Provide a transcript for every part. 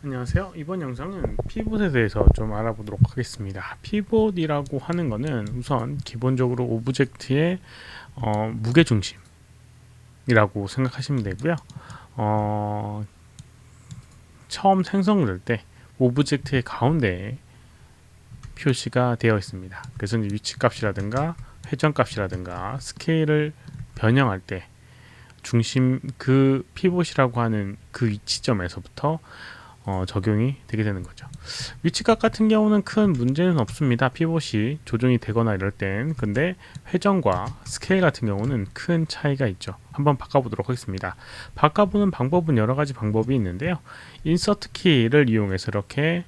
안녕하세요. 이번 영상은 피봇에 대해서 좀 알아보도록 하겠습니다. 피봇이라고 하는 거는 우선 기본적으로 오브젝트의 무게중심이라고 생각하시면 되고요. 처음 생성될 때 오브젝트의 가운데에 표시가 되어 있습니다. 그래서 이제 위치값이라든가 회전값이라든가 스케일을 변형할 때 중심 그 피봇이라고 하는 그 위치점에서부터 적용이 되게 되는 거죠. 위치값 같은 경우는 큰 문제는 없습니다. 피봇이 조정이 되거나 이럴 땐. 근데 회전과 스케일 같은 경우는 큰 차이가 있죠. 한번 바꿔보도록 하겠습니다. 바꿔보는 방법은 여러 가지 방법이 있는데요. 인서트 키를 이용해서 이렇게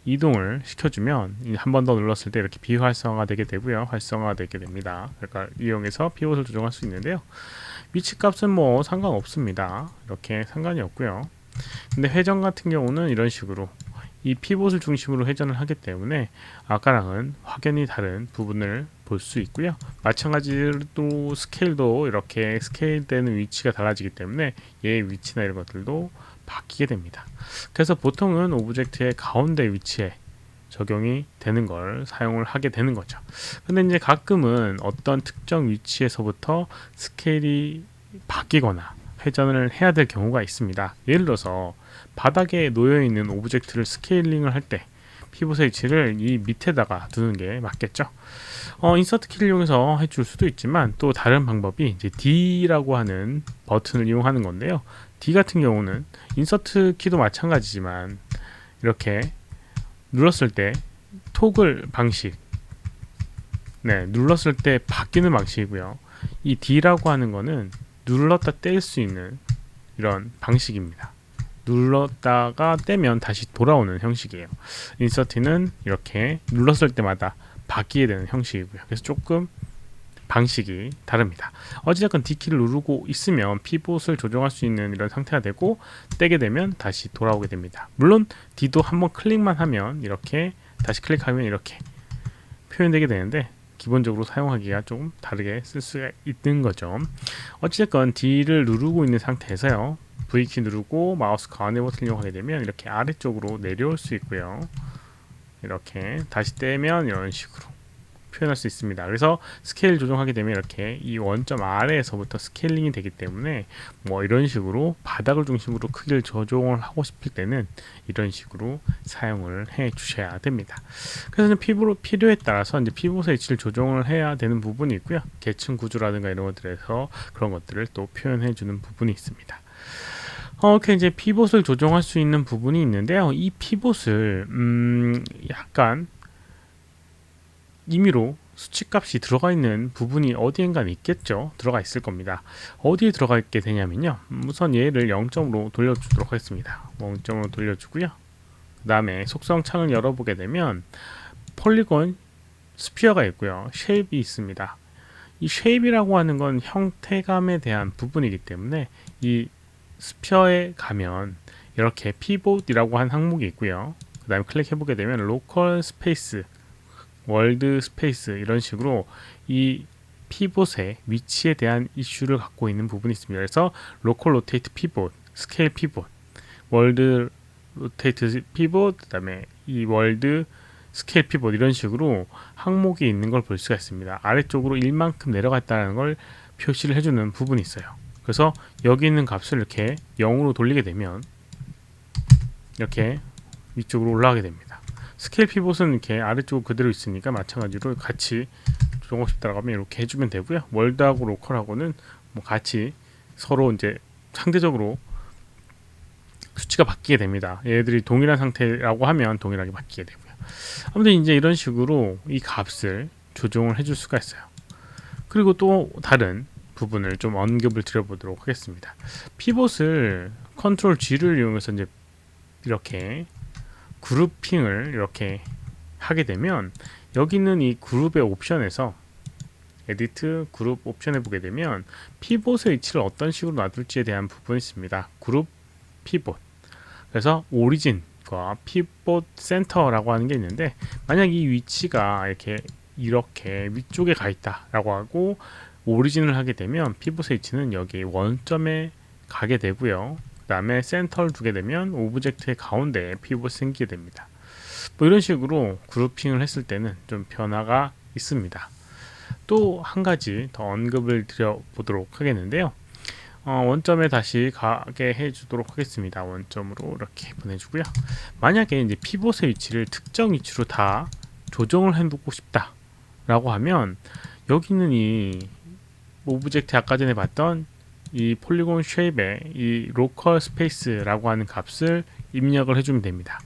이동을 시켜주면 한 번 더 눌렀을 때 이렇게 비활성화 되게 되고요. 활성화 되게 됩니다. 그러니까 이용해서 피봇을 조정할 수 있는데요. 위치값은 뭐 상관없습니다. 이렇게 상관이 없고요. 근데 회전 같은 경우는 이런 식으로 이 피봇을 중심으로 회전을 하기 때문에 아까랑은 확연히 다른 부분을 볼 수 있고요. 마찬가지로 스케일도 이렇게 스케일되는 위치가 달라지기 때문에 얘의 위치나 이런 것들도 바뀌게 됩니다. 그래서 보통은 오브젝트의 가운데 위치에 적용이 되는 걸 사용을 하게 되는 거죠. 근데 이제 가끔은 어떤 특정 위치에서부터 스케일이 바뀌거나 회전을 해야 될 경우가 있습니다. 예를 들어서 바닥에 놓여 있는 오브젝트를 스케일링을 할 때 피봇의 위치를 이 밑에다가 두는 게 맞겠죠. 인서트 키를 이용해서 해줄 수도 있지만 또 다른 방법이 이제 D라고 하는 버튼을 이용하는 건데요. D 같은 경우는 인서트 키도 마찬가지지만 이렇게 눌렀을 때 토글 방식, 눌렀을 때 바뀌는 방식이고요. 이 D라고 하는 거는 눌렀다 뗄 수 있는 이런 방식입니다. 눌렀다가 떼면 다시 돌아오는 형식이에요. 인서트는 이렇게 눌렀을 때마다 바뀌게 되는 형식이고요. 그래서 조금 방식이 다릅니다. 어찌됐건 D키를 누르고 있으면 피봇을 조정할 수 있는 이런 상태가 되고 떼게 되면 다시 돌아오게 됩니다. 물론 D도 한번 클릭만 하면 이렇게 다시 클릭하면 이렇게 표현되게 되는데 기본적으로 사용하기가 조금 다르게 쓸 수가 있는 거죠. 어찌됐건 D를 누르고 있는 상태에서요. V키 누르고 마우스 가운데 버튼을 이용하게 되면 이렇게 아래쪽으로 내려올 수 있고요. 이렇게 다시 떼면 이런 식으로 표현할 수 있습니다. 그래서 스케일 조정하게 되면 이렇게 이 원점 아래에서부터 스케일링이 되기 때문에 뭐 이런 식으로 바닥을 중심으로 크기를 조정을 하고 싶을 때는 이런 식으로 사용을 해 주셔야 됩니다. 그래서 필요에 따라서 이제 피봇의 위치를 조정을 해야 되는 부분이 있고요. 계층 구조라든가 이런 것들에서 그런 것들을 또 표현해 주는 부분이 있습니다. 이렇게 이제 피봇을 조정할 수 있는 부분이 있는데요. 이 피봇을 약간 임의로 수치값이 들어가 있는 부분이 어디엔가 있겠죠. 들어가 있을 겁니다. 어디에 들어가 있게 되냐면요. 우선 얘를 0점으로 돌려주도록 하겠습니다. 0점으로 돌려주고요. 그 다음에 속성 창을 열어보게 되면 폴리곤 스피어가 있고요. 쉐입이 있습니다. 이 쉐입이라고 하는 건 형태감에 대한 부분이기 때문에 이 스피어에 가면 이렇게 피봇이라고 한 항목이 있고요. 그 다음에 클릭해보게 되면 로컬 스페이스 월드 스페이스 이런 식으로 이 피봇의 위치에 대한 이슈를 갖고 있는 부분이 있습니다. 그래서 로컬 로테이트 피봇, 스케일 피봇, 월드 로테이트 피봇, 그다음에 이 월드 스케일 피봇 이런 식으로 항목이 있는 걸 볼 수가 있습니다. 아래쪽으로 1만큼 내려갔다는 걸 표시를 해주는 부분이 있어요. 그래서 여기 있는 값을 이렇게 0으로 돌리게 되면 이렇게 위쪽으로 올라가게 됩니다. 스케일 피봇은 이렇게 아래쪽으로 그대로 있으니까 마찬가지로 같이 조정하고 싶다라고 하면 이렇게 해주면 되고요. 월드하고 로컬하고는 뭐 같이 서로 이제 상대적으로 수치가 바뀌게 됩니다. 얘들이 동일한 상태라고 하면 동일하게 바뀌게 되고요. 아무튼 이제 이런 식으로 이 값을 조정을 해줄 수가 있어요. 그리고 또 다른 부분을 좀 언급을 드려보도록 하겠습니다. 피봇을 컨트롤 G를 이용해서 이제 이렇게 그룹핑을 이렇게 하게 되면 여기 있는 이 그룹의 옵션에서 에디트 그룹 옵션에 보게 되면 피봇의 위치를 어떤 식으로 놔둘지에 대한 부분이 있습니다. 그룹 피봇. 그래서 오리진과 피봇 센터라고 하는 게 있는데 만약 이 위치가 이렇게 위쪽에 가 있다라고 하고 오리진을 하게 되면 피봇의 위치는 여기 원점에 가게 되고요. 그 다음에 센터를 두게 되면 오브젝트의 가운데에 피봇이 생기게 됩니다. 뭐 이런 식으로 그룹핑을 했을 때는 좀 변화가 있습니다. 또 한 가지 더 언급을 드려보도록 하겠는데요. 원점에 다시 가게 해주도록 하겠습니다. 원점으로 이렇게 보내주고요. 만약에 이제 피봇의 위치를 특정 위치로 다 조정을 해두고 싶다 라고 하면 여기는 이 오브젝트 아까 전에 봤던 이 폴리곤 쉐입에 이 로컬 스페이스라고 하는 값을 입력을 해주면 됩니다.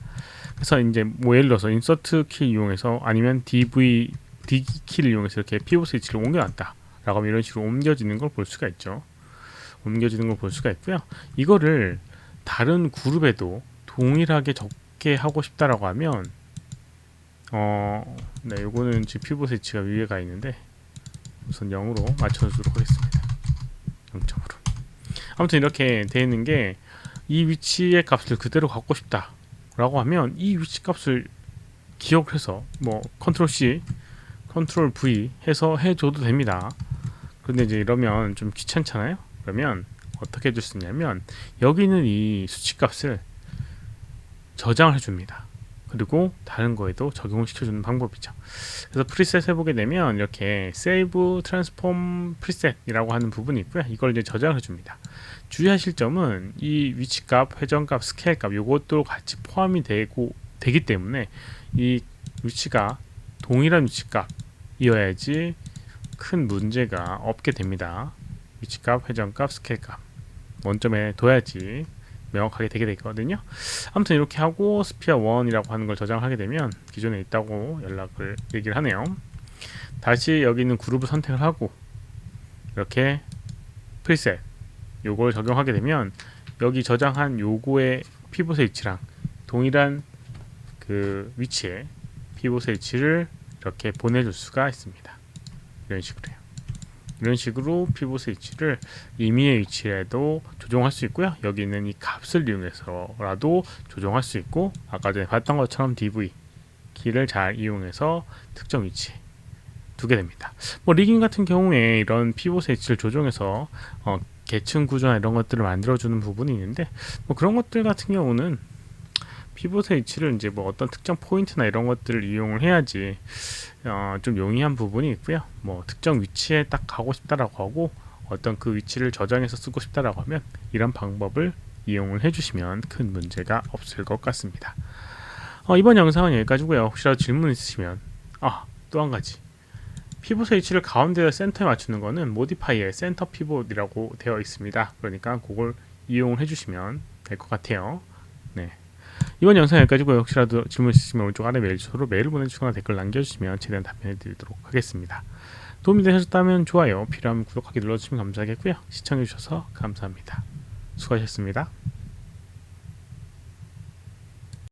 그래서 이제 뭐 예를 들어서 인서트 키 이용해서 아니면 D 키를 이용해서 이렇게 피봇 위치를 옮겨놨다 라고 하면 이런 식으로 옮겨지는 걸 볼 수가 있죠. 옮겨지는 걸 볼 수가 있고요. 이거를 다른 그룹에도 동일하게 적게 하고 싶다라고 하면 네, 요거는 지금 피봇 위치가 위에 가 있는데 우선 0으로 맞춰주도록 하겠습니다. 0점으로. 아무튼 이렇게 되어 있는 게 이 위치의 값을 그대로 갖고 싶다 라고 하면 이 위치 값을 기억해서 뭐 컨트롤 C, 컨트롤 V 해서 해줘도 됩니다. 그런데 이제 이러면 좀 귀찮잖아요. 그러면 어떻게 해줄 수 있냐면 여기 있는 이 수치값을 저장을 해줍니다. 그리고 다른 거에도 적용을 시켜주는 방법이죠. 그래서 프리셋 해보게 되면 이렇게 Save Transform Preset이라고 하는 부분이 있고요. 이걸 이제 저장을 해줍니다. 주의하실 점은 이 위치값, 회전값, 스케일값 요것도 같이 포함이 되기 때문에 이 위치가 동일한 위치값이어야지 큰 문제가 없게 됩니다. 위치값, 회전값, 스케일값 원점에 둬야지 명확하게 되게 되거든요. 아무튼 이렇게 하고 스피어 1이라고 하는 걸 저장하게 되면 기존에 있다고 얘기를 하네요. 다시 여기 있는 그룹을 선택을 하고 이렇게 프리셋 요걸 적용하게 되면 여기 저장한 요거의 피봇의 위치랑 동일한 그 위치에 피봇의 위치를 이렇게 보내줄 수가 있습니다. 이런 식으로요. 이런 식으로 피봇의 위치를 임의의 위치에도 조정할 수 있고요. 여기 있는 이 값을 이용해서라도 조정할 수 있고 아까 전에 봤던 것처럼 DV 키를 잘 이용해서 특정 위치에 두게 됩니다. 뭐 리깅 같은 경우에 이런 피봇의 위치를 조정해서 계층 구조나 이런 것들을 만들어주는 부분이 있는데 뭐 그런 것들 같은 경우는 피봇의 위치를 이제 뭐 어떤 특정 포인트나 이런 것들을 이용을 해야지 좀 용이한 부분이 있고요. 뭐 특정 위치에 딱 가고 싶다라고 하고 어떤 그 위치를 저장해서 쓰고 싶다라고 하면 이런 방법을 이용을 해주시면 큰 문제가 없을 것 같습니다. 이번 영상은 여기까지고요. 혹시라도 질문 있으시면 또 한 가지 피봇의 위치를 가운데 센터에 맞추는 거는 모디파이의 센터 피봇이라고 되어 있습니다. 그러니까 그걸 이용을 해주시면 될 것 같아요. 네. 이번 영상 여기까지고요. 혹시라도 질문 있으시면 오른쪽 아래 메일 주소로 메일을 보내주시거나 댓글 남겨주시면 최대한 답변해 드리도록 하겠습니다. 도움이 되셨다면 좋아요, 필요하면 구독하기 눌러주시면 감사하겠고요. 시청해주셔서 감사합니다. 수고하셨습니다.